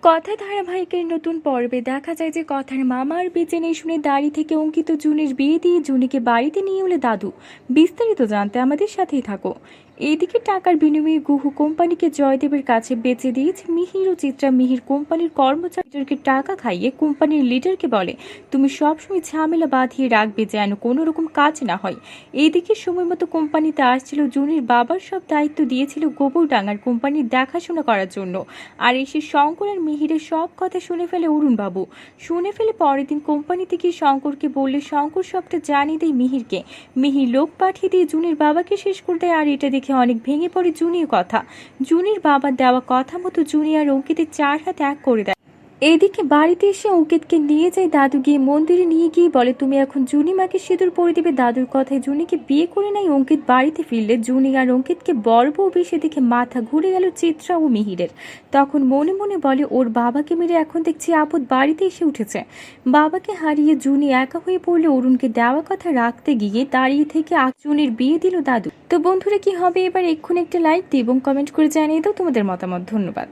কথা ধারাবাহিকের নতুন পর্বে দেখা যায় যে কথার মামার বেঁচে নেই শুনে দাড়ি থেকে অঙ্কিত জুনির বিয়ে দিয়ে জুনিকে বাড়িতে নিয়ে এলো দাদু। বিস্তারিত জানতে আমাদের সাথেই থাকো। এইদিকে টাকার বিনিময়ে গুহু কোম্পানিকে জয়দেবের কাছে বেচে দিয়েছে মিহির ও চিত্রা। মিহির কোম্পানির কর্মচারীদেরকে টাকা খাইয়ে কোম্পানির লিডারকে বলে তুমি সবসময় ঝামেলা বাঁধিয়ে রাখবে যেন কোনো রকম কাজ না হয়। এইদিকে সময় মতো কোম্পানিতে আসছিল জুনির বাবার, সব দায়িত্ব দিয়েছিল গোবরডাঙ্গার কোম্পানির দেখাশোনা করার জন্য। আর এসে শঙ্কর আর মিহিরের সব কথা শুনে ফেলে অরুণবাবু। শুনে ফেলে পরের দিন কোম্পানিতে গিয়ে শঙ্করকে বললে শঙ্কর সবটা জানিয়ে দেয় মিহিরকে। মিহির লোক পাঠিয়ে দিয়ে জুনির বাবাকে শেষ করে দেয়। আর এটা দেখে অনেক ভেঙে পড়ে জুনির কথা। জুনির বাবার দেওয়া কথা মতো জুনি আর অঙ্কিতের 4 হাত এক করে দেয়। এইদিকে বাড়িতে এসে অঙ্কিতকে নিয়ে যায় দাদু। গিয়ে মন্দিরে নিয়ে গিয়ে বলে তুমি এখন জুনি মাকে সিঁদুর পরে দিবে। দাদুর কথায় জুনিকে বিয়ে করে নাই অঙ্কিত বাড়িতে ফিরলে জুনি আর অঙ্কিতকে বড় বউ বেশে দেখে মাথা ঘুরে গেল চিত্রা ও মিহিরের। তখন মনে মনে বলে ওর বাবাকে মেরে এখন দেখছি আপদ বাড়িতে এসে উঠেছে। বাবাকে হারিয়ে জুনি একা হয়ে পড়লে অরুণকে দেওয়া কথা রাখতে গিয়ে দাঁড়িয়ে থেকে জুনির বিয়ে দিল দাদু। তো বন্ধুরা, কি হবে এবার? এক্ষুনি একটা লাইক দিই এবং কমেন্ট করে জানিয়ে দাও তোমাদের মতামত। ধন্যবাদ।